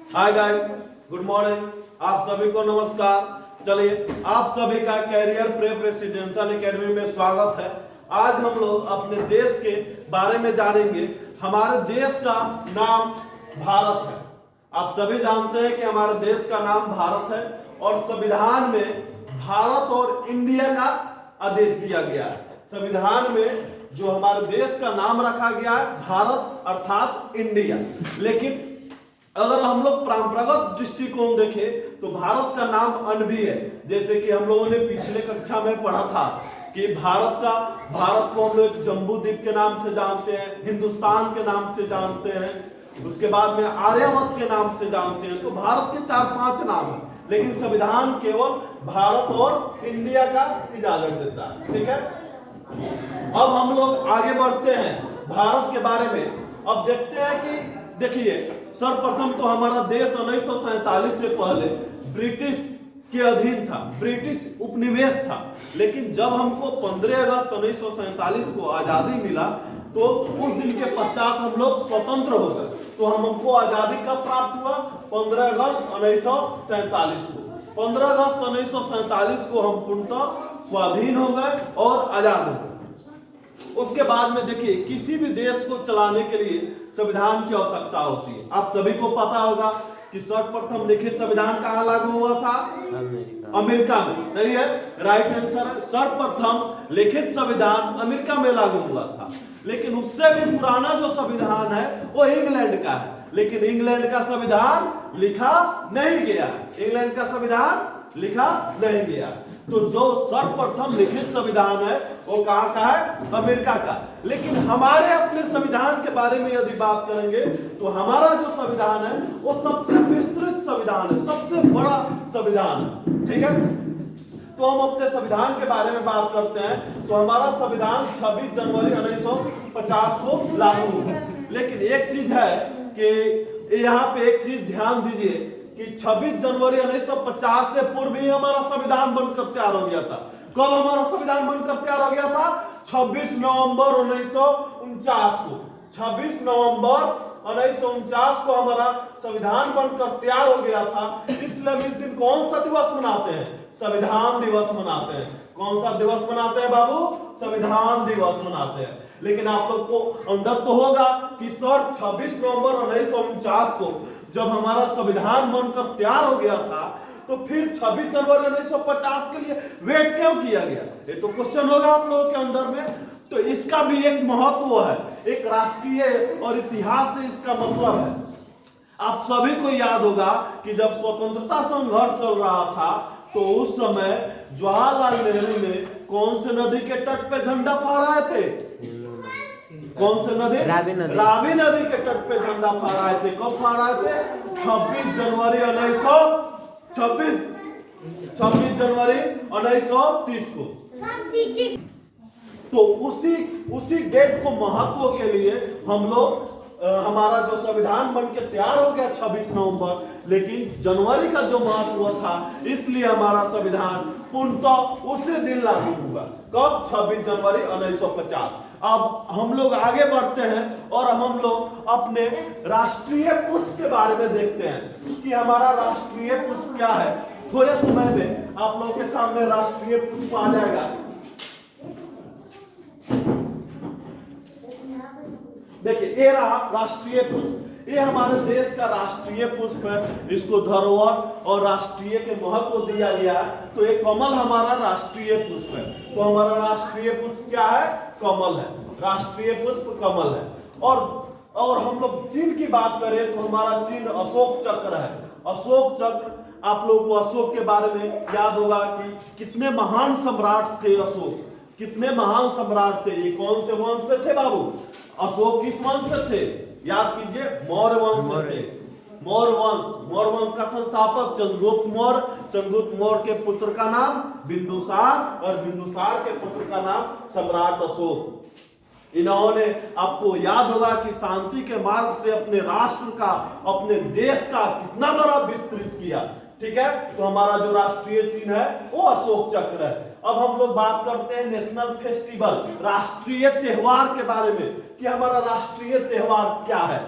Hi guys, good morning. आप सभी को नमस्कार। चलिए, आप सभी का कैरियर प्रेप रेसिडेंशियल एकेडमी में स्वागत है। आज हम लोग अपने देश के बारे में जानेंगे। हमारे देश का नाम भारत है। आप सभी जानते हैं कि हमारे देश का नाम भारत है और संविधान में भारत और इंडिया का आदेश दिया गया है। संविधान में जो हमारे देश का नाम रखा गया है भारत अर्थात इंडिया। लेकिन अगर हम लोग परंपरागत दृष्टिकोण देखें तो भारत का नाम अन्य भी है। जैसे कि हम लोगों ने पिछले कक्षा में पढ़ा था कि भारत को हम लोग जम्बू द्वीप के नाम से जानते हैं, हिंदुस्तान के नाम से जानते हैं, उसके बाद में आर्यभट्ट के नाम से जानते हैं। तो भारत के 4-5 नाम हैं, लेकिन संविधान केवल भारत और इंडिया का इजाजत देता है। ठीक है, अब हम लोग आगे बढ़ते हैं भारत के बारे में। अब देखते हैं कि देखिए, सर्वप्रथम तो हमारा देश 1947 से पहले ब्रिटिश के अधीन था, ब्रिटिश उपनिवेश था। लेकिन जब हमको 15 अगस्त 1947 को आजादी मिला तो उस दिन के पश्चात हम लोग स्वतंत्र हो गए। तो हमको आजादी कब प्राप्त हुआ? 15 अगस्त 1947 को। 15 अगस्त 1947 को हम पूर्णतः स्वाधीन हो गए और आजाद हो गए। उसके बाद में देखिए, किसी भी देश को चलाने के लिए संविधान की आवश्यकता होती है। आप सभी को पता होगा कि सर्वप्रथम लिखित संविधान कहाँ लागू हुआ था? अमेरिका में। सही है, राइट आंसर है। सर्वप्रथम लिखित संविधान अमेरिका में लागू हुआ था। लेकिन उससे भी पुराना जो संविधान है वो इंग्लैंड का है। लेकिन इंग्लैंड का संविधान लिखा नहीं गया है। इंग्लैंड का संविधान लिखा नहीं गया। तो जो सर्वप्रथम लिखित संविधान है वो कहाँ का है? अमेरिका का। लेकिन हमारे अपने संविधान के बारे में यदि बात करेंगे तो हमारा जो संविधान है वो सबसे विस्तृत संविधान है, सबसे बड़ा संविधान है। ठीक है, तो हम अपने संविधान के बारे में बात करते हैं तो हमारा संविधान 26 जनवरी 1950 को लागू हुआ। लेकिन एक चीज है कि यहाँ पे एक चीज ध्यान दीजिए कि 26 जनवरी 1950 से पूर्व ही हमारा संविधान बनकर तैयार हो गया था। कब हमारा संविधान बनकर तैयार हो गया था? 26 नवंबर 1949 को। 26 नवंबर 1949 को हमारा संविधान बनकर तैयार हो गया था। इसलिए हम इस दिन कौन सा दिवस मनाते हैं? संविधान दिवस मनाते हैं। कौन सा दिवस मनाते हैं बाबू? संविधान दिवस मनाते हैं। लेकिन आप लोग को अंदर तो होगा कि सर 26 नवंबर 1949 को जब हमारा संविधान बनकर तैयार हो गया था तो फिर 26 जनवरी 1950 के लिए वेट क्यों किया गया? ये तो क्वेश्चन होगा आप लोगों के अंदर में। तो इसका भी एक महत्व है, एक राष्ट्रीय और इतिहास से इसका मतलब है। आप सभी को याद होगा कि जब स्वतंत्रता संघर्ष चल रहा था तो उस समय जवाहरलाल नेहरू ने कौन से नदी के तट पे झंडा फहराए थे? कौन से नदी? रावी नदी के तट पे झंडा फहराए थे। कब फहराए थे? 26 जनवरी 1930 को। तो उसी डेट को महत्व के लिए हम लोग हमारा जो संविधान बन के तैयार हो गया 26 नवंबर, लेकिन जनवरी का जो महत्व था इसलिए हमारा संविधान पूर्णतः उसी दिन लागू हुआ। कब? 26 जनवरी 1950। अब हम लोग आगे बढ़ते हैं और हम लोग अपने राष्ट्रीय पुष्प के बारे में देखते हैं कि हमारा राष्ट्रीय पुष्प क्या है। थोड़े समय में आप लोगों के सामने राष्ट्रीय पुष्प आ जाएगा। देखिए, ये रहा राष्ट्रीय पुष्प। ये हमारे देश का राष्ट्रीय पुष्प है। इसको धरोहर और राष्ट्रीय के महत्व दिया गया है। तो ये कमल हमारा राष्ट्रीय पुष्प है। तो हमारा राष्ट्रीय पुष्प क्या है? कमल है। राष्ट्रीय पुष्प कमल है। और हम लोग चिन्ह की बात करें तो हमारा चिन्ह अशोक चक्र है। अशोक चक्र, आप लोग को अशोक के बारे में याद होगा कि कितने महान सम्राट थे अशोक। कितने महान सम्राट थे। ये कौन से वंश से थे बाबू? अशोक किस वंश से थे? याद कीजिए, मौर्य वंश से थे। मौर्य वंश का संस्थापक चंद्रगुप्त मौर्य। चंद्रगुप्त मौर्य के पुत्र का नाम बिंदुसार और बिंदुसार के पुत्र का नाम सम्राट अशोक। इन्होंने, आपको याद होगा कि शांति के मार्ग से अपने राष्ट्र का, अपने देश का कितना बड़ा विस्तृत किया। ठीक है, तो हमारा जो राष्ट्रीय चिन्ह है वो अशोक चक्र है। अब हम लोग बात करते हैं नेशनल फेस्टिवल, राष्ट्रीय त्योहार के बारे में कि हमारा राष्ट्रीय त्योहार क्या है।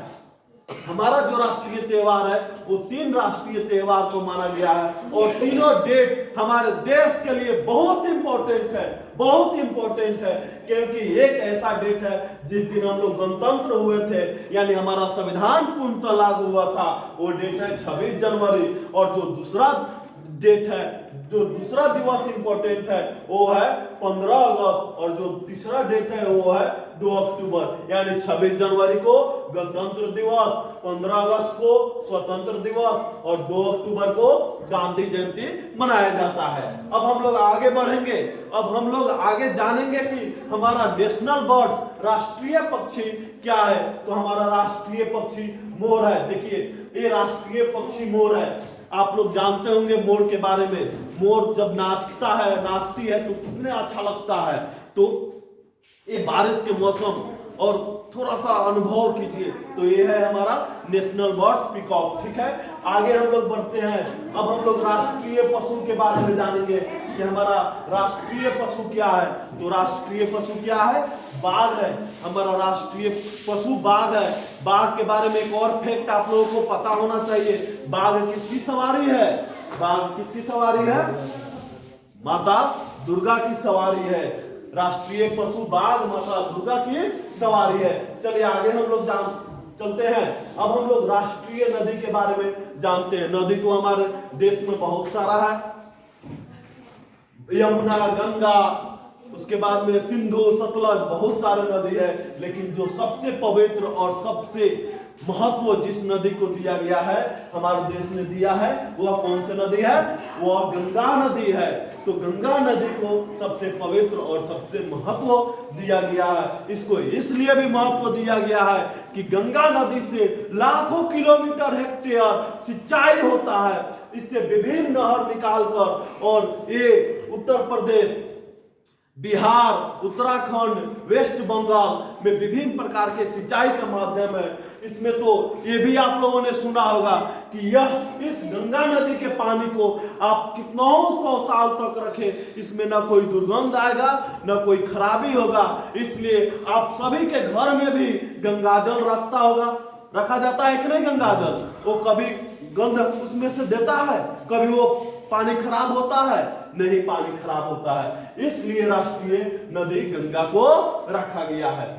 हमारा जो राष्ट्रीय त्योहार है वो 3 राष्ट्रीय त्योहार को माना गया है और तीनों डेट हमारे देश के लिए बहुत इंपॉर्टेंट है, बहुत इंपॉर्टेंट है, क्योंकि एक ऐसा डेट है जिस दिन हम लोग गणतंत्र हुए थे, यानी हमारा संविधान पूर्णतः लागू हुआ था। वो डेट है 26 जनवरी और जो दूसरा डेट है, जो दूसरा दिवस इंपॉर्टेंट है वो है 15 अगस्त और जो तीसरा डेट है वो है 2 अक्टूबर। यानी 26 जनवरी को गणतंत्र दिवस, 15 अगस्त को स्वतंत्र दिवस और 2 अक्टूबर को गांधी जयंती मनाया जाता है। अब हम लोग आगे बढ़ेंगे, अब हम लोग आगे जानेंगे कि हमारा नेशनल बर्ड्स राष्ट्रीय पक्षी क्या है। तो हमारा राष्ट्रीय पक्षी मोर है। देखिए ये राष्ट्रीय पक्षी मोर है। आप लोग जानते होंगे मोर के बारे में। मोर जब नाचता है, नाचती है तो कितने अच्छा लगता है। तो ये बारिश के मौसम और थोड़ा सा अनुभव कीजिए। तो ये है हमारा नेशनल बर्ड्स पीकॉक। ठीक है, आगे हम लोग बढ़ते हैं। अब हम लोग राष्ट्रीय पशु के बारे में जानेंगे कि हमारा राष्ट्रीय पशु क्या है। तो राष्ट्रीय पशु क्या है? बाघ है। हमारा राष्ट्रीय पशु बाघ है। बाघ के बारे में एक और फैक्ट आप लोगों को पता होना चाहिए। बाघ किसकी सवारी है? बाघ किसकी सवारी है? माता दुर्गा की सवारी है। राष्ट्रीय पशु बाघ माता दुर्गा की सवारी है। चलिए आगे हम लोग चलते हैं। अब हम लोग राष्ट्रीय नदी के बारे में जानते हैं। नदी तो हमारे देश में बहुत सारा है, यमुना, गंगा, उसके बाद में सिंधु, सतलज, बहुत सारे नदी है। लेकिन जो सबसे पवित्र और सबसे महत्व जिस नदी को दिया गया है, हमारे देश ने दिया है, वह कौन सी नदी है? वह गंगा नदी है। तो गंगा नदी को सबसे पवित्र और सबसे महत्व दिया गया है। इसको इसलिए भी महत्व दिया गया है कि गंगा नदी से लाखों किलोमीटर हेक्टेयर सिंचाई होता है। इससे विभिन्न नहर निकालकर और ये उत्तर प्रदेश, बिहार, उत्तराखंड, वेस्ट बंगाल में विभिन्न प्रकार के सिंचाई का माध्यम है। इसमें तो ये भी आप लोगों ने सुना होगा कि यह इस गंगा नदी के पानी को आप कितनों 100 साल तक रखें, इसमें ना कोई दुर्गंध आएगा, ना कोई खराबी होगा। इसलिए आप सभी के घर में भी गंगाजल रखा जाता है कि नहीं? गंगाजल वो कभी गंध उसमें से देता है? कभी वो पानी खराब होता है? नहीं, पानी खराब होता है। इसलिए राष्ट्रीय नदी गंगा को रखा गया है।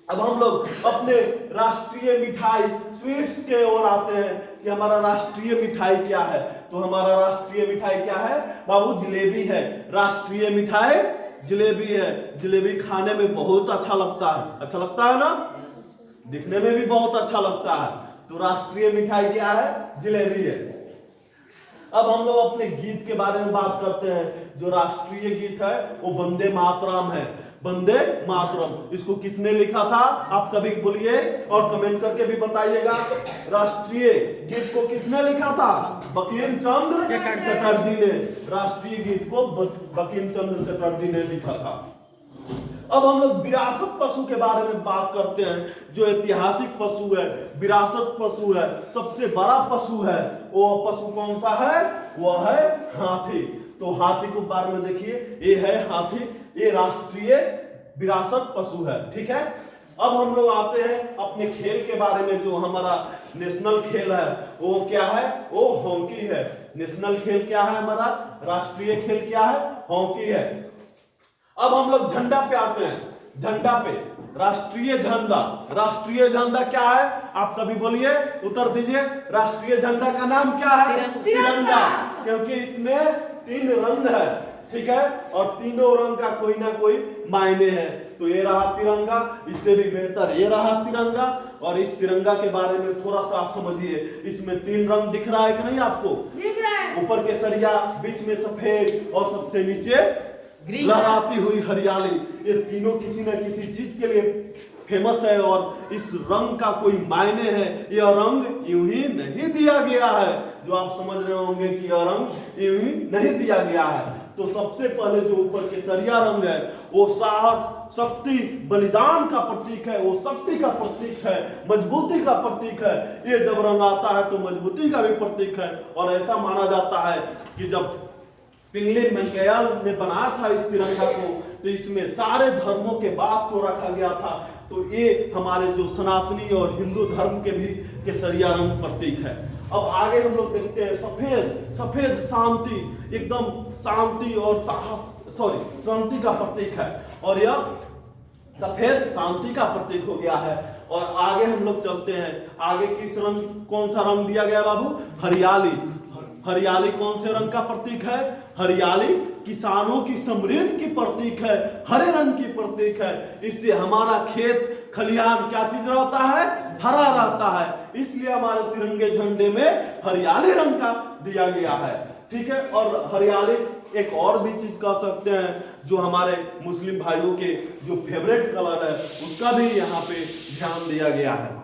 अब हम लोग अपने राष्ट्रीय मिठाई स्वीट्स के ओर आते हैं कि हमारा राष्ट्रीय मिठाई क्या है। तो हमारा राष्ट्रीय मिठाई क्या है बाबू? जलेबी है। राष्ट्रीय मिठाई जलेबी है। जलेबी खाने में बहुत अच्छा लगता है। अच्छा लगता है ना? दिखने में भी बहुत अच्छा लगता है। तो राष्ट्रीय मिठाई क्या है? जलेबी है। अब हम लोग अपने गीत के बारे में बात करते हैं। जो राष्ट्रीय गीत है वो वंदे मातरम है। वंदे मातरम, इसको किसने लिखा था? आप सभी बोलिए और कमेंट करके भी बताइएगा। राष्ट्रीय गीत को किसने लिखा था? बंकिम चंद्र चटर्जी ने। राष्ट्रीय गीत को बंकिम चंद्र चटर्जी ने लिखा था। अब हम लोग विरासत पशु के बारे में बात करते हैं। जो ऐतिहासिक पशु है, विरासत पशु है, सबसे बड़ा पशु है, वो पशु कौन सा है? वह है हाथी। तो हाथी के बारे में देखिए, ये है हाथी, ये राष्ट्रीय विरासत पशु है। ठीक है, अब हम लोग आते हैं अपने खेल के बारे में। जो हमारा नेशनल खेल है वो क्या है? वो हॉकी है। नेशनल खेल क्या है हमारा? राष्ट्रीय खेल क्या है? हॉकी है। अब हम लोग झंडा पे आते हैं। झंडा पे राष्ट्रीय झंडा। राष्ट्रीय झंडा क्या है? आप सभी बोलिए, उत्तर दीजिए। राष्ट्रीय झंडा का नाम क्या है? तिरंगा। क्योंकि इसमें 3 रंग है। ठीक है, और तीनों रंग का कोई ना कोई मायने है। तो ये रहा तिरंगा, इससे भी बेहतर ये रहा तिरंगा। और इस तिरंगा के बारे में थोड़ा सा आप समझिए। इसमें 3 रंग दिख रहा है कि नहीं आपको? दिख रहा है। ऊपर केसरिया, बीच में सफेद और सबसे नीचे लहराती हुई हरियाली। ये तीनों किसी न किसी चीज के लिए फेमस है और इस रंग का कोई मायने है। यह रंग यूं ही नहीं दिया गया है। जो आप समझ रहे होंगे कि यह रंग यूं ही नहीं दिया गया है। तो सबसे पहले जो ऊपर केसरिया रंग है वो साहस, शक्ति, बलिदान का प्रतीक है। वो शक्ति का प्रतीक है, मजबूती का प्रतीक है। ये जब रंग आता है तो मजबूती का भी प्रतीक है। और ऐसा माना जाता है कि जब पिंगलिन वेंकैया ने बनाया था इस तिरंगा को, तो इसमें सारे धर्मों के बात को रखा गया था। तो ये हमारे जो सनातनी और हिंदू धर्म के भी केसरिया रंग प्रतीक है। अब आगे हम लोग देखते हैं सफेद। सफेद शांति, एकदम शांति और साहस, शांति का प्रतीक है, और यह सफेद शांति का प्रतीक हो गया है। और आगे हम लोग चलते हैं, आगे किस रंग, कौन सा रंग दिया गया बाबू? हरियाली। हरियाली कौन से रंग का प्रतीक है? हरियाली किसानों की समृद्धि की प्रतीक है, हरे रंग की प्रतीक है। इससे हमारा खेत खलिहान क्या चीज रहता है? हरा रहता है। इसलिए हमारे तिरंगे झंडे में हरियाली रंग का दिया गया है। ठीक है, और हरियाली एक और भी चीज कह सकते हैं, जो हमारे मुस्लिम भाइयों के जो फेवरेट कलर है उसका भी यहाँ पे ध्यान दिया गया है।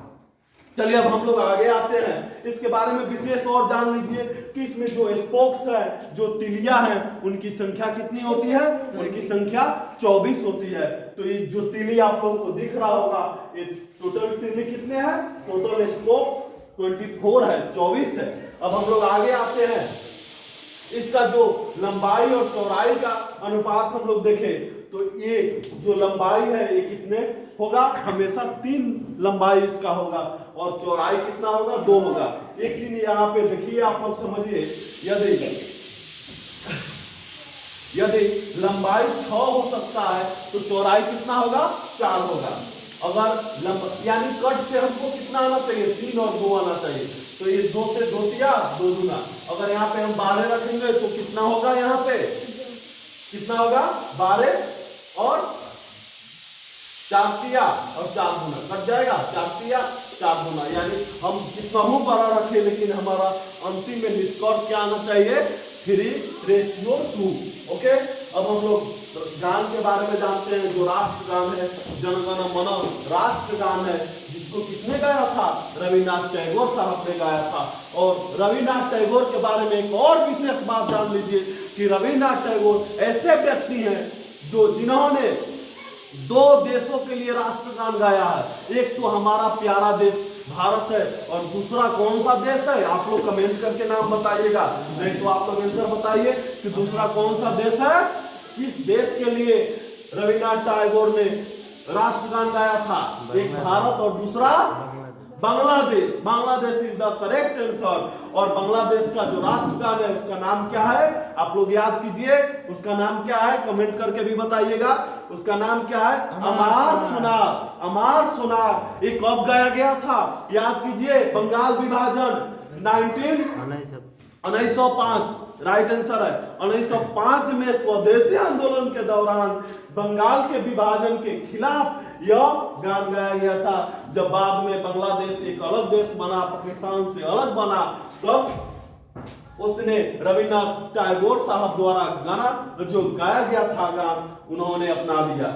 चलिए अब हम लोग आगे आते हैं, इसके बारे में विशेष और जान लीजिए कि इसमें जो स्पोक्स है, जो तिलिया है, उनकी संख्या कितनी होती है? उनकी संख्या 24 होती है। तो ये जो तिली आप लोगों को दिख रहा होगा, ये टोटल तिली कितने हैं? टोटल स्पोक्स 24 है, 24 है। अब हम लोग आगे आते हैं, इसका जो लंबाई और चौड़ाई का अनुपात हम लोग देखें तो ये जो लंबाई है ये कितने होगा? हमेशा 3 लंबाई इसका होगा, और चौड़ाई कितना होगा? 2 होगा। एक चीज यहाँ पे देखिए, आप लोग समझिए, यदि लंबाई 6 हो सकता है तो चौड़ाई कितना होगा? 4 होगा। अगर यानी कट से हमको कितना आना चाहिए? 3 और 2 आना चाहिए। तो ये 2 से 2 तिया 2 दूना। अगर यहाँ पे हम 12 रखेंगे तो कितना होगा? यहाँ पे कितना होगा? 12 और 4 तिया और 4 दूना कट जाएगा। 4 तिया 4 दूना, यानी हम कितना बड़ा रखे, लेकिन हमारा अंतिम में निष्कर्ष क्या आना चाहिए? 3:2। ओके, अब हम लोग गान के बारे में जानते हैं, जो राष्ट्रगान है, जनगण मन राष्ट्रगान है, जिसको किसने गाया था? रविन्द्रनाथ टैगोर साहब ने गाया था। और रविन्द्रनाथ टैगोर के बारे में एक और विशेष बात जान लीजिए कि रविन्द्रनाथ टैगोर ऐसे व्यक्ति हैं जो जिन्होंने 2 देशों के लिए राष्ट्रगान गाया है। एक तो हमारा प्यारा देश भारत है, और दूसरा कौन सा देश है? आप लोग कमेंट करके नाम बताइएगा, नहीं तो आप लोग आंसर बताइए कि दूसरा कौन सा देश है? किस देश के लिए रविन्द्रनाथ टैगोर ने राष्ट्रगान गाया था? एक भारत और दूसरा Bangladesh. Bangladesh is the correct answer. और बांग्लादेश का जो राष्ट्रगान है उसका नाम क्या है? आप लोग याद कीजिए, उसका नाम क्या है? कमेंट करके भी बताइएगा। उसका नाम क्या है? अमार सोनार। अमार सोनार। ये कब गाया गया था? याद कीजिए, बंगाल विभाजन 1905 राइट आंसर है। 1905 में स्वदेशी आंदोलन के दौरान बंगाल के विभाजन के खिलाफ यह गान गाया गया था। जब बाद में बांग्लादेश एक अलग देश बना, पाकिस्तान से अलग बना, तब उसने रविन्द्रनाथ टैगोर साहब द्वारा गाना जो गाया गया था गान उन्होंने अपना लिया।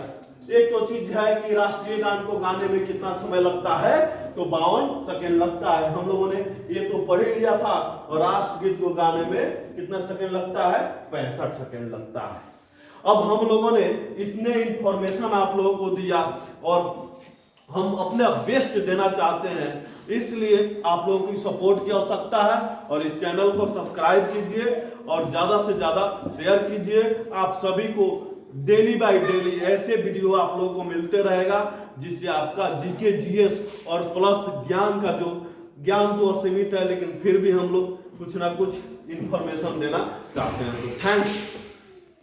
एक तो चीज है कि राष्ट्रीय गान को गाने में कितना समय लगता है? तो 52 सेकेंड लगता है। हम लोगों ने ये तो पढ़ ही लिया था। और राष्ट्रगीत को गाने में कितना सेकेंड लगता है? 65 सेकेंड लगता है। अब हम लोगों ने इतने इंफॉर्मेशन आप लोगों को दिया, और हम अपने बेस्ट देना चाहते हैं, इसलिए आप लोगों की सपोर्ट की आवश्यकता है। और इस चैनल को सब्सक्राइब कीजिए और ज्यादा से ज्यादा शेयर कीजिए। आप सभी को डेली बाय डेली ऐसे वीडियो आप लोगों को मिलते रहेगा, जिससे आपका जीके जीएस और प्लस ज्ञान का जो ज्ञान तो असीमित है, लेकिन फिर भी हम लोग कुछ ना कुछ इंफॉर्मेशन देना चाहते हैं। थैंक्स।